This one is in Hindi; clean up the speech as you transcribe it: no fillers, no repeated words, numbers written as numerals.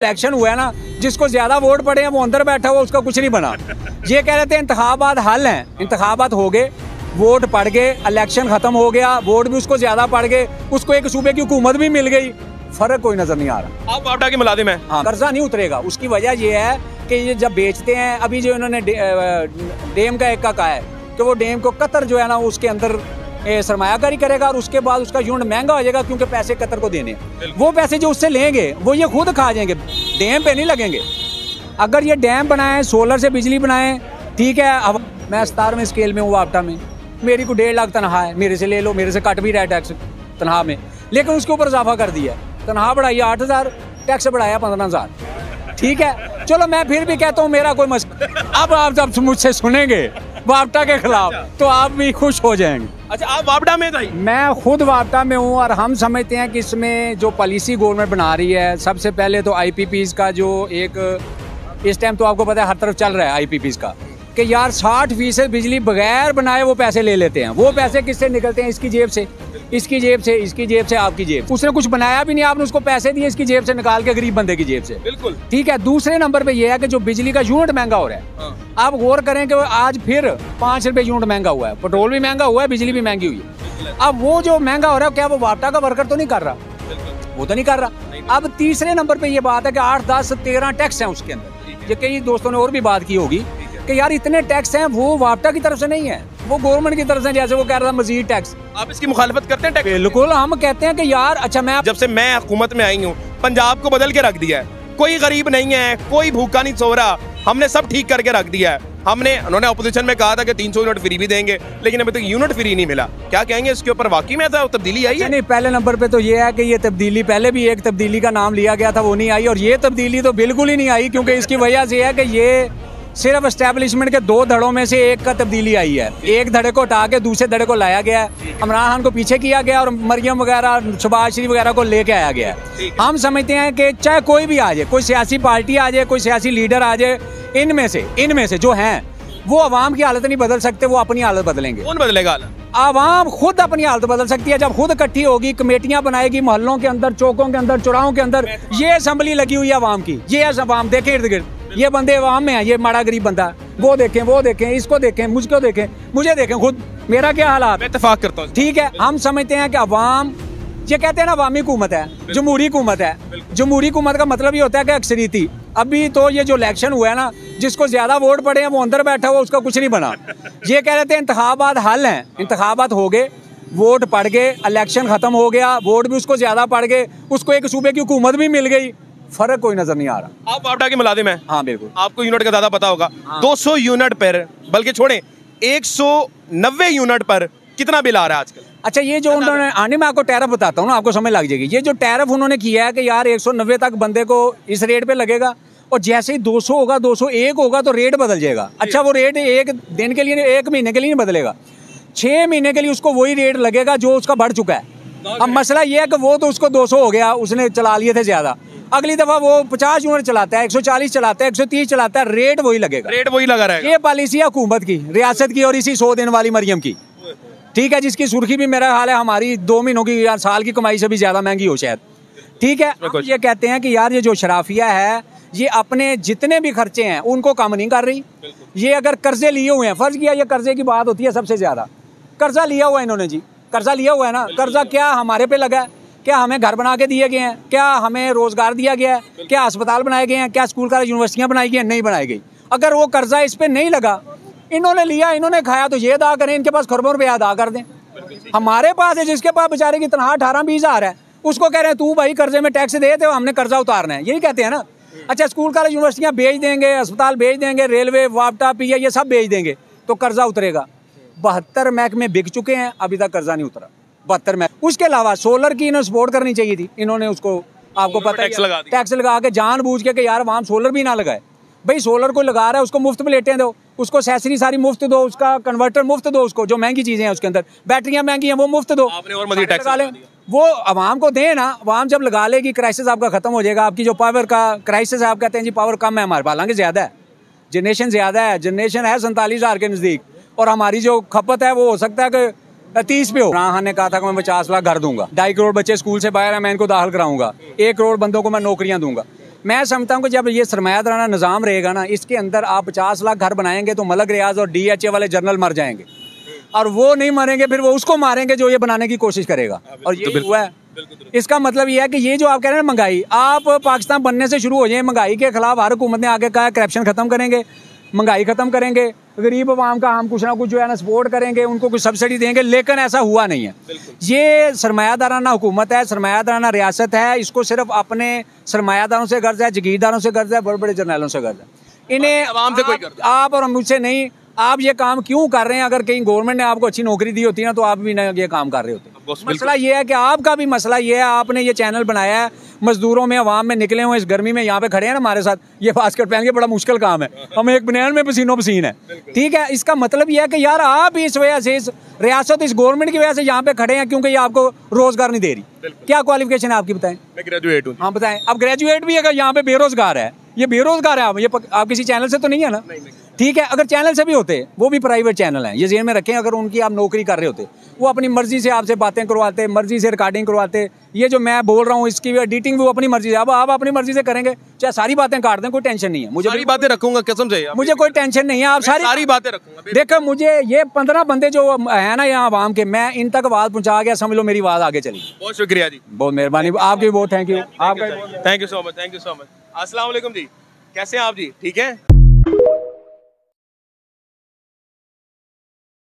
इलेक्शन हुआ है ना, जिसको ज्यादा वोट पड़े हैं वो अंदर बैठा हुआ, उसका कुछ नहीं बना। ये कह रहे थे इंतखाबात हल हैं, इंतखाबात हो गए, वोट पड़ गए, इलेक्शन खत्म हो गया, वोट भी उसको ज्यादा पड़ गए, उसको एक सूबे की हुकूमत भी मिल गई, फर्क कोई नजर नहीं आ रहा। आप वापडा के मुलाजिम हैं। हाँ, कर्जा नहीं उतरेगा। उसकी वजह ये है कि ये जब बेचते हैं, अभी जो इन्होंने डैम का एक का कहा है कि वो डैम को कतर जो है ना उसके अंदर सरमायाकारी करेगा और उसके बाद उसका यूनिट महंगा हो जाएगा क्योंकि पैसे कतर को देने, वो पैसे जो उससे लेंगे वो ये खुद खा जाएंगे, डैम पे नहीं लगेंगे। अगर ये डैम बनाए, सोलर से बिजली बनाए, ठीक है। अब मैं 17वें स्केल में हूँ वापटा में, मेरी को 1.5 लाख तनख्वाह है, मेरे से ले लो, मेरे से कट भी रहा है टैक्स तनख्वाह में, लेकिन उसके ऊपर इजाफा कर दिया, तनख्वाह बढ़ाई 8,000, टैक्स बढ़ाया 15,000। ठीक है, चलो मैं फिर भी कहता हूँ मेरा कोई अब आप जब मुझसे सुनेंगे वापटा के खिलाफ तो आप भी खुश हो जाएंगे। अच्छा, आप वापडा में थे? मैं खुद वापटा में हूँ और हम समझते हैं कि इसमें जो पॉलिसी गवर्नमेंट बना रही है, सबसे पहले तो IPPs का जो एक इस टाइम तो आपको पता है हर तरफ चल रहा है IPPs का, कि यार 60% बिजली बगैर बनाए वो पैसे ले लेते हैं। वो पैसे किससे निकलते हैं? इसकी जेब से, इसकी जेब से, इसकी जेब से, आपकी जेब। उसने कुछ बनाया भी नहीं, आपने उसको पैसे दिए इसकी जेब से निकाल के, गरीब बंदे की जेब से। बिल्कुल ठीक है। दूसरे नंबर पे ये है कि जो बिजली का यूनिट महंगा हो रहा है, आप गौर करें कि आज फिर 5 रुपए यूनिट महंगा हुआ है, पेट्रोल भी महंगा हुआ है, बिजली भी महंगी हुई है। अब वो जो महंगा हो रहा है, क्या वो वापटा का वर्कर तो नहीं कर रहा? वो तो नहीं कर रहा। अब तीसरे नंबर पे ये बात है कि 8, 10, 13 टैक्स हैं उसके अंदर। ये कई दोस्तों ने और भी बात की होगी कि यार इतने टैक्स हैं, वो वापटा की तरफ से नहीं है, वो गवर्नमेंट की तरफ से। जैसे वो कह रहा था मजीद टैक्स, आप इसकी मुखालफत करते हैं? बिल्कुल, हम कहते हैं कि यार अच्छा, मैं जब से मैं हुकूमत में आई हूँ पंजाब को बदल के रख दिया है, कोई गरीब नहीं है, कोई भूखा नहीं सो रहा, हमने सब ठीक करके रख दिया है। उन्होंने अपोजिशन में कहा था कि 300 यूनिट फ्री भी देंगे, लेकिन अभी तक यूनिट फ्री नहीं मिला। क्या कहेंगे इसके ऊपर? वाकई में ऐसा तब्दीली आई है? नहीं, पहले नंबर पे तो ये है कि ये तब्दीली, पहले भी एक तब्दीली का नाम लिया गया था, वो नहीं आई, और ये तब्दीली तो बिल्कुल ही नहीं आई, क्योंकि इसकी वजह से है कि ये सिर्फ एस्टेब्लिशमेंट के 2 धड़ों में से एक का तब्दीली आई है। एक धड़े को हटा के दूसरे धड़े को लाया गया है, इमरान खान को पीछे किया गया और मरियम वगैरह, शहबाज शरीफ वगैरह को लेके आया गया है। हम समझते हैं कि चाहे कोई भी आ जाए, कोई सियासी पार्टी आ जाए, कोई सियासी लीडर आ जाए, इनमें से जो हैं वो अवाम की हालत नहीं बदल सकते, वो अपनी हालत बदलेंगे। कौन बदलेगा हालत? आवाम खुद अपनी हालत बदल सकती है, जब खुद इकट्ठी होगी, कमेटियां बनाएगी मोहल्लों के अंदर, चौकों के अंदर, चौराहों के अंदर। ये असेंबली लगी हुई है अवाम की, ये अवाम देखें इर्द गिर्द, ये बंदे अवाम में हैं, ये माड़ा गरीब बंदा, वो देखें, इसको देखें, मुझको देखें, मुझे देखें, खुद मेरा क्या हालात। मैं इत्तेफाक करता हूं। ठीक है, हम समझते हैं कि अवाम, ये कहते हैं ना अवामी हुकूमत है, जमहूरी हुकूमत है। जमहूरी हुकूमत का मतलब ये होता है कि अक्सरियती। अभी तो ये जो इलेक्शन हुआ है ना, जिसको ज्यादा वोट पड़े हैं वो अंदर बैठा हुआ, उसका कुछ नहीं बना। ये कह रहे थे इंतखाबात हल हैं, इंतखाबात हो गए, वोट पड़ गए, इलेक्शन खत्म हो गया, वोट भी उसको ज्यादा पड़ गए, उसको एक सूबे की हुकूमत भी मिल गई, फर्क कोई नजर नहीं आ रहा। आप वापडा के मुलाजिम हैं? हाँ बिल्कुल। आपको यूनिट का ज्यादा पता होगा। 200 यूनिट पर, बल्कि छोड़ें, 190 यूनिट पर कितना बिल आ रहा है आजकल? अच्छा, ये जो उन्होंने आने में, आपको टैरिफ बताता हूँ ना, आपको समझ लग जाएगी। ये जो टैरिफ उन्होंने किया है कि यार 190 तक बंदे को इस रेट पे लगेगा, और जैसे ही 200 होगा, 201 होगा तो रेट बदल जाएगा। अच्छा, वो रेट एक दिन के लिए, 1 महीने के लिए नहीं बदलेगा, 6 महीने के लिए उसको वही रेट लगेगा जो उसका बढ़ चुका है। अब मसला ये है कि वो तो उसको 200 हो गया, उसने चला लिए थे ज्यादा, अगली दफा वो 50 यूनिट चलाता है, 140 चलाता है, 130 चलाता है, रेट वही लगेगा, रेट वही लगा रहेगा। ये पॉलिसी है हुकूमत की, रियासत की, और इसी 100 दिन वाली मरियम की। ठीक है, जिसकी सुर्खी भी मेरा हाल है हमारी 2 महीनों की या साल की कमाई से भी ज्यादा महंगी हो शायद। ठीक है, हम ये कहते हैं कि यार ये जो शराफिया है, ये अपने जितने भी खर्चे हैं उनको कम नहीं कर रही। ये अगर कर्जे लिए हुए हैं, फर्ज किया ये कर्जे की बात होती है, सबसे ज्यादा कर्जा लिया हुआ है इन्होंने जी, कर्जा लिया हुआ है ना। कर्जा क्या हमारे पे लगा है? क्या हमें घर बना के दिए गए हैं? क्या हमें रोजगार दिया गया है? क्या अस्पताल बनाए गए हैं? क्या स्कूल कॉलेज यूनिवर्सिटियां बनाई गई हैं? नहीं बनाई गई। अगर वो कर्जा इस पे नहीं लगा, इन्होंने लिया, इन्होंने खाया, तो ये अदा करें, इनके पास खरबों रुपया अदा कर दें। हमारे पास है, जिसके पास बेचारे की तनख्वाह 18-20 हज़ार है, उसको कह रहे हैं तू भाई कर्जे में टैक्स दे, तो हमने कर्जा उतारना है, यही कहते हैं ना। अच्छा, स्कूल कॉलेज यूनिवर्सिटियां बेच देंगे, अस्पताल बेच देंगे, रेलवे, वापटा, पीए, ये सब बेच देंगे तो कर्जा उतरेगा। 72 महकमे बिक चुके हैं, अभी तक कर्जा नहीं उतरा। 72 महकमे। उसके अलावा सोलर की इन्होंने सपोर्ट करनी चाहिए थी, इन्होंने उसको, आपको पता है, टैक्स लगा के जानबूझ के यार वहाँ सोलर भी ना लगाए। भाई सोलर को लगा रहा है, उसको मुफ्त प्लेटें दो, उसको एसेसरी सारी मुफ्त दो, उसका कन्वर्टर मुफ्त दो, उसको जो महंगी चीजें हैं उसके अंदर, बैटरियां महंगी हैं वो मुफ्त दो, आपने और मजीद टैक्स लगा लें, वो आवाम को दें ना। आवाम जब लगा लेगी, क्राइसिस आपका खत्म हो जाएगा। आपकी जो पावर का क्राइसिस है, आप कहते हैं जी पावर कम है हमारे पास, हालांकि ज्यादा है, जनरेशन ज्यादा है, जनरेशन है 47,000 के नजदीक, और हमारी जो खपत है वो हो सकता है कि 30 पे हो। इमरान खान ने कहा था कि मैं 50 लाख घर दूंगा, 2.5 करोड़ बच्चे स्कूल से बाहर है, मैं इनको दाखिल कराऊंगा, 1 करोड़ बंदों को मैं नौकरियां दूंगा। मैं समझता हूँ कि जब ये सरमायादाराना निज़ाम रहेगा ना, इसके अंदर आप 50 लाख घर बनाएंगे तो मलक रियाज और DHA वाले जनरल मर जाएंगे, और वो नहीं मरेंगे, फिर वो उसको मारेंगे जो ये बनाने की कोशिश करेगा। और ये हुआ है। इसका मतलब ये है कि ये जो आप कह रहे हैं महंगाई, आप पाकिस्तान बनने से शुरू हो जाए, महंगाई के खिलाफ हर हुकूमत ने आगे कहा करप्शन खत्म करेंगे, महंगाई खत्म करेंगे, गरीब अवाम का हम कुछ ना कुछ जो है ना सपोर्ट करेंगे, उनको कुछ सब्सिडी देंगे, लेकिन ऐसा हुआ नहीं है। ये सरमायादाराना हुकूमत है, सरमायादाराना रियासत है, इसको सिर्फ अपने सरमायादारों से गर्ज है, जागीरदारों से गर्ज है, बड़े बड़े जर्नैलों से गर्ज है। इन्हें आवाम से कोई गर्ज आप और मुझसे नहीं, आप ये काम क्यों कर रहे हैं? अगर कहीं गवर्नमेंट ने आपको अच्छी नौकरी दी होती ना तो आप भी ना ये काम कर रहे होते। मसला ये है कि आपका भी मसला ये है, आपने ये चैनल बनाया है, मजदूरों में अवाम में निकले हुए इस गर्मी में यहाँ पे खड़े हैं ना हमारे साथ, ये बास्केट पहन के बड़ा मुश्किल काम है, हम एक बनियान में पसीनो पसीन है, ठीक है। इसका मतलब ये है कि यार आप इस वजह से, इस रियासत, इस गवर्नमेंट की वजह से यहाँ पे खड़े हैं क्योंकि ये आपको रोजगार नहीं दे रही। क्या क्वालिफिकेशन है आपकी बताएं? मैं ग्रेजुएट हूँ। हाँ बताएं। अब ग्रेजुएट भी अगर यहाँ पे बेरोजगार है, ये बेरोजगार है, आप किसी चैनल से तो नहीं है ना? ठीक है। अगर चैनल से भी होते, वो भी प्राइवेट चैनल हैं, ये ज़हन में रखें। अगर उनकी आप नौकरी कर रहे होते, वो अपनी मर्जी से आपसे बातें करवाते, मर्जी से रिकॉर्डिंग करवाते, ये जो मैं बोल रहा हूँ इसकी भी एडिटिंग भी वो अपनी मर्जी से, अब आप अपनी मर्जी से करेंगे, चाहे सारी बातें काट दें, कोई टेंशन नहीं है मुझे। सारी बातें रखूंगा कसम से, मुझे कोई टेंशन नहीं है, आप सारी बातें रखूंगा। देखो मुझे ये 15 बंदे जो है ना यहाँ आवाम के, मैं इन तक आवाज़ पहुँचा गया, समझ लो मेरी आवाज़ आगे चली। बहुत शुक्रिया जी, बहुत मेहरबानी, आपकी बहुत thank you. Thank you so much, thank you so much. अस्सलाम वालेकुम जी, कैसे हैं आप जी? ठीक है।